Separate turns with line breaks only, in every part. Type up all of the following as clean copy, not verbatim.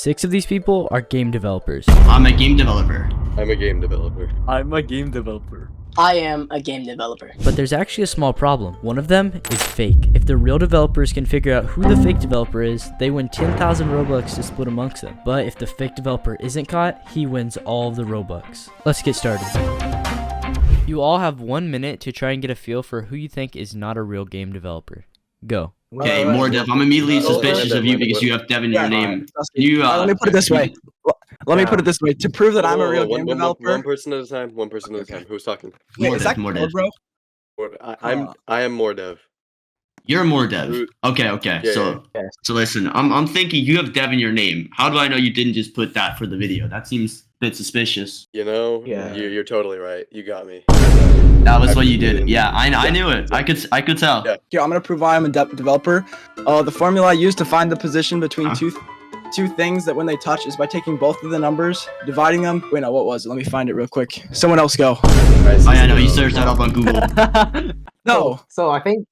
6 of these people are game developers.
I'm a game developer.
I'm a game developer.
I'm a game developer.
I am a game developer.
But there's actually a small problem. One of them is fake. If the real developers can figure out who the fake developer is, they win 10,000 Robux to split amongst them. But if the fake developer isn't caught, he wins all of the Robux. Let's get started. You all have 1 minute to try and get a feel for who you think is not a real game developer. Go.
Okay, more Dev. I'm immediately suspicious of you because you have Dev in your name.
Let me put it this way. Let me put it this way. To prove that I'm a real game developer.
One person at a time. One person at a time. Who's talking?
More Dev, more Dev.
Bro?
I am more Dev.
You're more Dev. Okay.
Yeah,
So listen, I'm thinking you have Dev in your name. How do I know you didn't just put that for the video? That seems a bit suspicious.
You know, you're totally right. You got me.
That was what you did. Yeah, I knew it. I could tell.
Yeah.
Here, I'm gonna prove why I'm a developer. The formula I use to find the position between two things that when they touch is by taking both of the numbers, dividing them. Wait, no, what was it? Let me find it real quick. Someone else go.
Oh yeah, no, you searched that up on Google.
No.
So I think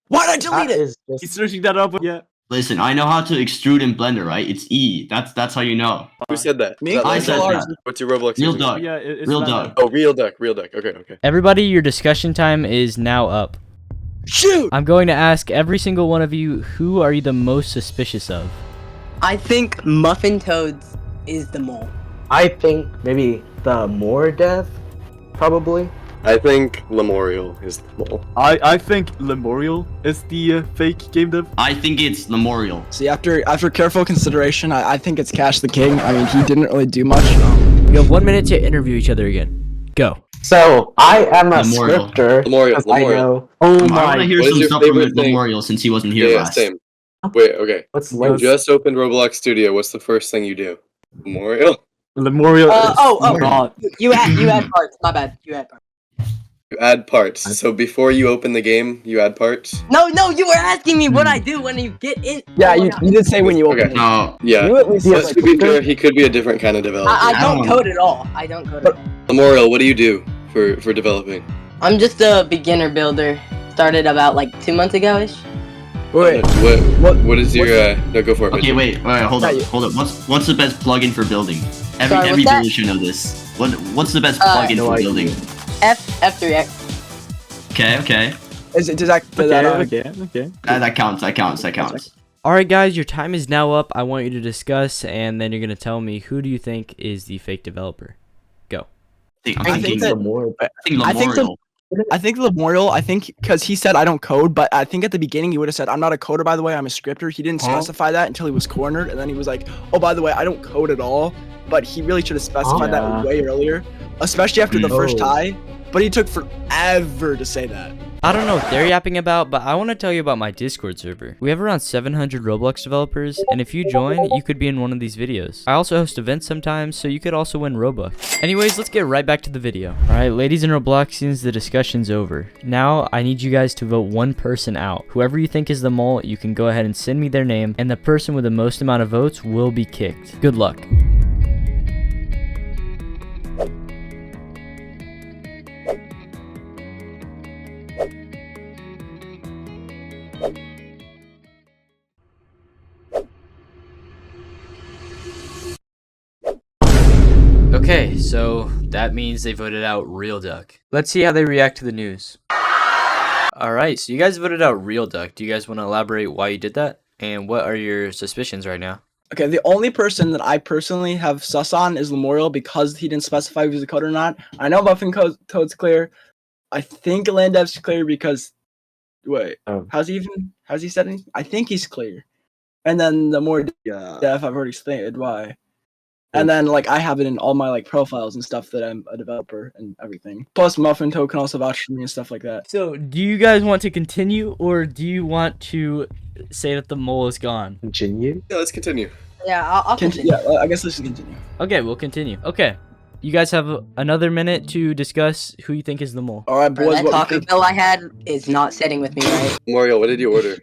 Why'd I delete it?
He's searching that up. Yeah.
Listen, I know how to extrude in Blender, right? It's E. That's how you know.
Who said that?
Me?
I said that.
What's your Roblox?
RealDucc.
Yeah, it's
RealDucc.
Oh, RealDucc. Okay.
Everybody, your discussion time is now up.
Shoot!
I'm going to ask every single one of you, who are you the most suspicious of?
I think Muffin Toads is the mole.
I think maybe the more dev, probably.
I think Lemoiel is the mole.
I think Lemoiel is the fake game dev.
I think it's Lemoiel.
See, after careful consideration, I think it's Cash the King. I mean, he didn't really do much.
You have 1 minute to interview each other again. Go.
So I am a
Lemoiel.
scripter.
Lemoiel.
I know. Oh
I want
my.
to hear
What is
some
your
stuff from
favorite thing?
Lemoiel since he wasn't here
Yeah,
last.
same. Wait, okay.
What's
You
like?
just opened Roblox Studio. What's the first thing you do? Lemoiel?
Lemoiel.
You add parts. My bad. You add parts.
You add parts. So before you open the game, you add parts?
No, you were asking me what I do when you get in.
Yeah, you did say when you opened
Okay.
it.
No.
Yeah.
You at least
But to be fair, he could be a different kind of developer.
I don't code at all.
Lemoiel, what do you do for developing?
I'm just a beginner builder. Started about like 2 months ago-ish.
Wait,
What is your no, go for it.
Okay,
Mitch.
wait, hold up. What's the best plugin for building?
Sorry,
Every
what's that?
builder should know this. What's the best plugin for building?
F3X.
Okay.
does that
Okay.
That counts.
Alright guys, your time is now up. I want you to discuss, and then you're going to tell me who do you think is the fake developer. Go.
I'm thinking Lemoiel.
I think Lemoiel, because he said I don't code, but I think at the beginning he would have said, I'm not a coder, by the way, I'm a scripter. He didn't specify that until he was cornered, and then he was like, oh, by the way, I don't code at all. But he really should have specified that way earlier, especially after the first tie. But he took forever to say that.
I don't know what they're yapping about, but I want to tell you about my Discord server. We have around 700 Roblox developers, and if you join, you could be in one of these videos. I also host events sometimes, so you could also win Robux. Anyways, let's get right back to the video. Alright, ladies and Robloxians, the discussion's over. Now, I need you guys to vote one person out. Whoever you think is the mole, you can go ahead and send me their name, and the person with the most amount of votes will be kicked. Good luck. Okay, so that means they voted out RealDucc. Let's see how they react to the news. Alright, so you guys voted out RealDucc. Do you guys want to elaborate why you did that? And what are your suspicions right now?
Okay, the only person that I personally have sus on is Lemoiel because he didn't specify if he was a coder or not. I know Muffin Toad's clear. I think Landev's clear because... Wait, has he said anything? I think he's clear. And then the more Dev, I've already stated why. And then, like, I have it in all my, like, profiles and stuff that I'm a developer and everything. Plus, Muffin Toad can also vouch for me and stuff like that.
So, do you guys want to continue, or do you want to say that the mole is gone?
Continue?
Yeah, let's continue.
Yeah, I'll continue.
Yeah, I guess let's continue.
Okay, we'll continue. Okay, you guys have another minute to discuss who you think is the mole.
All right, boys.
That Taco Bell I had is not sitting with me, right?
Lemoiel, what did you order?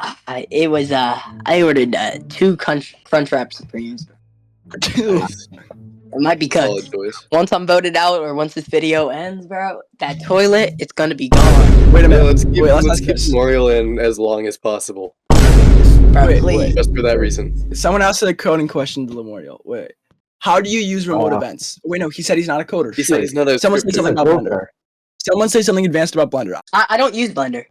I ordered 2 crunch wrap supremes. It might be
Solid
cut.
choice.
Once I'm voted out or once this video ends, bro, that toilet, it's gonna be gone.
Wait a minute.
Let's keep
Wait, let's
Lemoiel in as long as possible.
bro.
Wait,
Please.
Just for that reason.
Someone asked a coding question to Lemoiel. Wait. How do you use remote events? Wait, no, he said he's not a coder.
He said he's not a
Someone say
scripter.
something about Blender. Someone say something advanced about Blender.
I don't use Blender.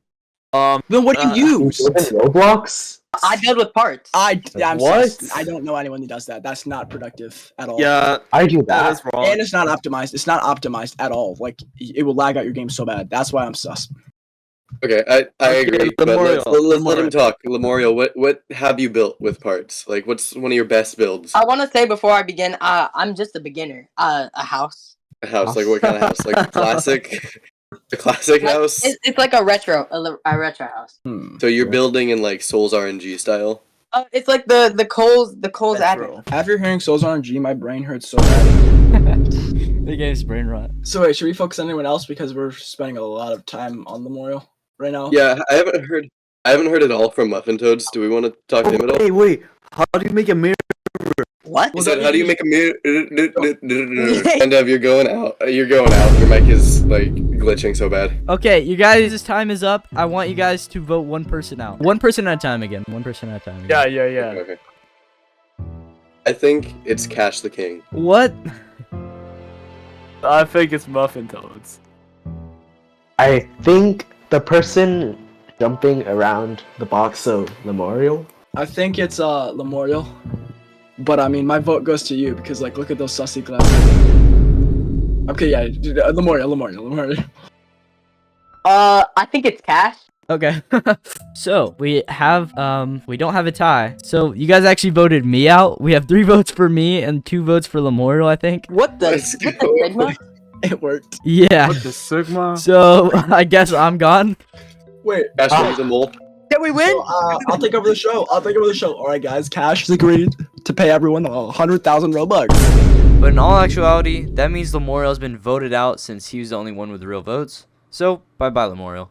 Then what do you use?
Roblox?
I build with parts.
I'm
What?
sus. I don't know anyone who does that. That's not productive at all.
Yeah,
I do
that
that.
is wrong.
And it's not optimized. It's not optimized at all. Like it will lag out your game so bad. That's why I'm sus.
Okay, I agree. But let's
Lemoiel.
let him talk. Lemoiel, what have you built with parts? Like, what's one of your best builds?
I want to say before I begin, I'm just a beginner. A house.
A house, like what kind of house? Like classic, a classic house.
It's like a retro retro house.
So you're building in like Souls RNG style.
It's like the Coles
Retro.
admin.
After hearing Souls RNG, my brain hurts so bad.
The game's brain rot.
So wait, should we focus on anyone else because we're spending a lot of time on Lemoiel right now?
Yeah, I haven't heard it all from Muffin Toads. Do we want to talk to him at all?
Wait, how do you make a mirror?
What?
He said, how do you make a mirror? And you're going out. You're going out. Your mic is like glitching so bad.
Okay, you guys, time is up. I want you guys to vote one person out. One person at a time again. One person at a time again.
Yeah.
Okay. I think it's Cash the King.
What?
I think it's Muffin Toads.
I think the person jumping around the box of Lemoiel.
I think it's Lemoiel. But I mean, my vote goes to you because like, look at those sussy glasses. Okay, yeah, Lemoiel.
I think it's Cash.
Okay. So we don't have a tie. So you guys actually voted me out. We have 3 votes for me and 2 votes for Lemoiel, I think.
What the
Let's
what
go.
the Sigma?
It worked.
Yeah.
What the Sigma?
So I guess I'm gone.
Wait,
Cash the mole.
Can we win?
so, I'll take over the show. All right, guys. Cash has agreed to pay everyone 100,000 Robux.
But in all actuality, that means Lemoiel has been voted out since he was the only one with real votes. So bye-bye, Lemoiel.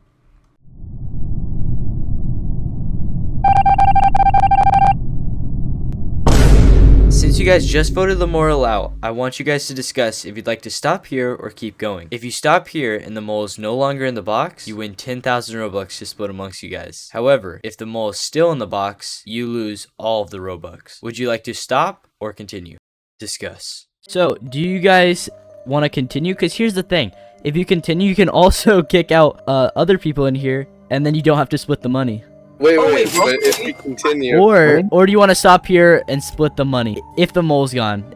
Since you guys just voted Lemoiel out, I want you guys to discuss if you'd like to stop here or keep going. If you stop here and the mole is no longer in the box, you win 10,000 Robux to split amongst you guys. However, if the mole is still in the box, you lose all of the Robux. Would you like to stop or continue? Discuss. So, do you guys want to continue? Because here's the thing. If you continue, you can also kick out other people in here, and then you don't have to split the money.
Wait,
Oh,
wait,
wait,
but if we continue.
Or do you want to stop here and split the money? If the mole's gone.
What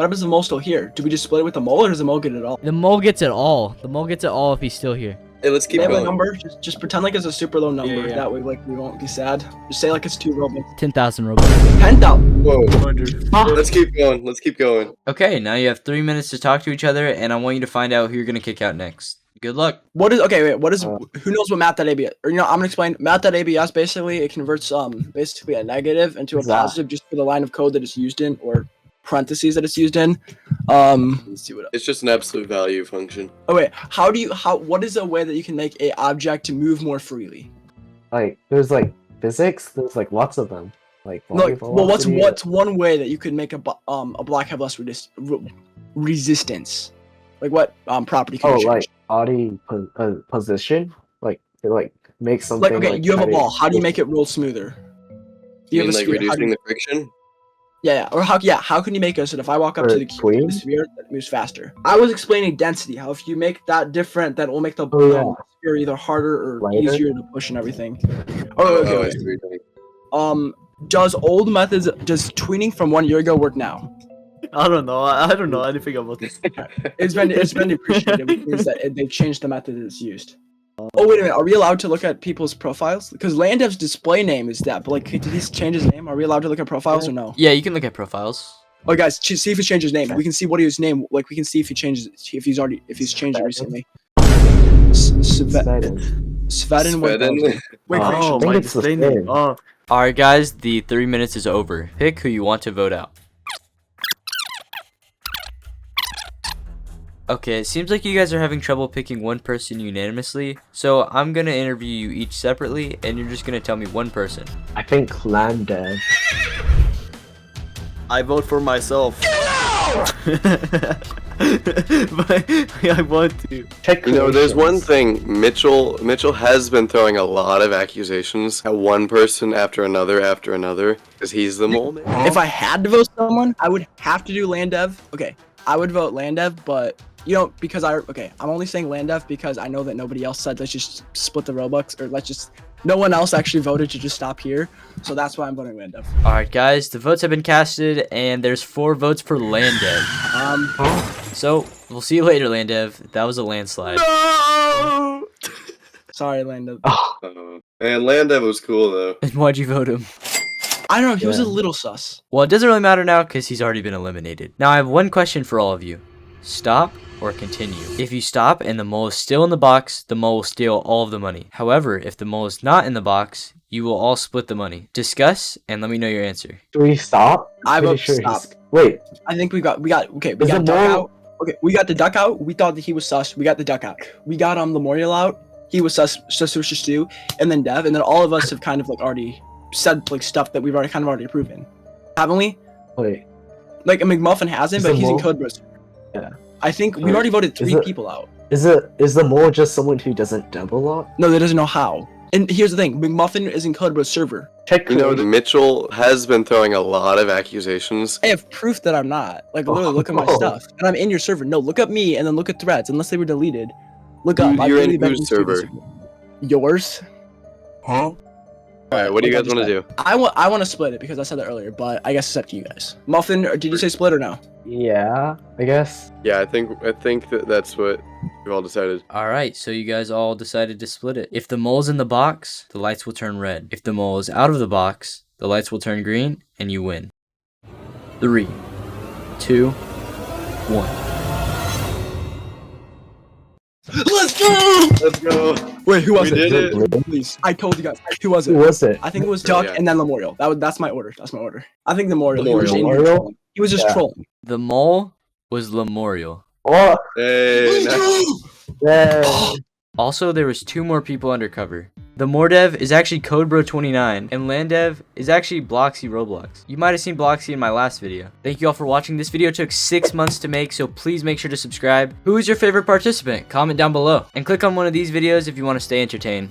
happens if the mole's still here? Do we just split it with the mole, or does the mole get it all?
The mole gets it all. The mole gets it all if he's still here.
Hey, let's keep
They have a
going.
number. Just pretend like it's a super low number.
Yeah.
That way, like we won't be sad. Just say like it's 2 Robux.
10,000 Robux.
10,000.
Whoa.
100.
Let's keep going. Let's keep going.
Okay, now you have 3 minutes to talk to each other, and I want you to find out who you're going to kick out next. Good luck.
What is okay? Wait, what is? Who knows what math.abs? Or I'm gonna explain. Math.abs basically it converts basically a negative into a positive just for the line of code that it's used in or parentheses that it's used in. Let's see what else.
It's just an absolute value function.
Oh wait, what is a way that you can make a object to move more freely?
Like, there's like physics. There's like lots of them. Like,
Like, well,
velocity.
what's one way that you could make a block have less resistance? Like what property can
Oh,
you change?
like body position. Like, it like makes something.
Like okay, you have a ball. How do you make it roll smoother?
You
You have
mean
a
like
sphere. How do
reducing
you-
the friction?
Yeah, or how can you make it so that if I walk up
Or
to the
queen?
sphere, that moves faster? I was explaining density. How if you make that different, that will make the
Oh, yeah.
sphere either harder or
Lighter?
easier to push and everything. Oh, okay.
I
okay.
see what you're doing.
Does does tweening from 1 year ago work now?
I don't know. I don't know anything about this.
It's been depreciated, which means that they've changed the method that it's used. Oh wait a minute, are we allowed to look at people's profiles? Because Landev's display name is that, but like, did he change his name? Are we allowed to look at profiles or no?
Yeah, you can look at profiles.
Oh guys, see if he changed his name. We can see what his name. Like we can see if he changes, if he's changed it recently. Sveden.
Sveden?
Wait,
Oh,
I think
my
it's the
display
same.
name. Oh,
Alright guys, the 3 minutes is over. Pick who you want to vote out. Okay, it seems like you guys are having trouble picking one person unanimously, so I'm gonna interview you each separately, and you're just gonna tell me one person.
I think Landev.
I vote for myself.
but I want to.
Check
You know, there's one
creations.
thing. Mitchell has been throwing a lot of accusations at one person after another, because he's the mole. Man.
If I had to vote someone, I would have to do Landev. Okay, I would vote Landev, but you know, because I'm only saying Landev because I know that nobody else said let's just split the Robux, or no one else actually voted to just stop here. So that's why I'm voting Landev.
All right, guys, the votes have been casted, and there's 4 votes for Landev. So we'll see you later, Landev. That was a landslide.
No!
Sorry, Landev.
And Landev was cool though.
And why'd you vote him?
I don't know, he was a
Yeah.
little sus.
Well, it doesn't really matter now because he's already been eliminated. Now I have one question for all of you. Stop or continue? If you stop and the mole is still in the box, the mole will steal all of the money. However, if the mole is not in the box, you will all split the money. Discuss and let me know your answer.
Do we stop?
I
Pretty
vote
sure
stop.
he's- Wait,
I think we got okay, we
Is
got
it
Duck
more-
out. Okay, we got the Duck out. We thought that he was sus. We got the Duck out. We got Lemoiel out. He was suspicious too. And then Dev, and then all of us have kind of like already said like stuff that we've already proven. Haven't we?
wait.
Like a McMuffin hasn't,
Is
but
the
he's in
mole-
Code Bros.
Yeah.
I think we've already voted 3
it-
people out.
Is the mole just someone who doesn't double lock?
No, that doesn't know how. And here's the thing, McMuffin is in Code Bros server.
Check
You know,
creations.
Mitchell has been throwing a lot of accusations.
I have proof that I'm not. Like literally look at my
Oh.
stuff. And I'm in your server. No, look at me and then look at threads, unless they were deleted. Look up.
Dude,
I've
you're in
literally been
whose
in Studio
server?
Yours?
Alright, what do you guys want to do?
I want to split it because I said that earlier, but I guess it's up to you guys. Muffin, or did you say split or no?
Yeah, I guess.
Yeah, I think that's what we've all decided.
Alright, so you guys all decided to split it. If the mole's in the box, the lights will turn red. If the mole is out of the box, the lights will turn green, and you win. 3, 2, 1.
Let's go!
Let's go.
Wait, who was
We
it?
did it.
Please, I told you guys. Who was
Who
it?
was it?
I think it was Duck
Yeah.
and then Lemoiel. That's my order. That's my order. I think Lemoiel. He was,
Lemoiel.
Lemoiel?
he was just
Yeah.
trolling.
The mole was Lemoiel.
Oh,
Hey, nice.
yeah.
Also, there was 2 more people undercover. The Mordev is actually CodeBro29, and Landev is actually Bloxy Roblox. You might have seen Bloxy in my last video. Thank you all for watching. This video took 6 months to make, so please make sure to subscribe. Who is your favorite participant? Comment down below. And click on one of these videos if you want to stay entertained.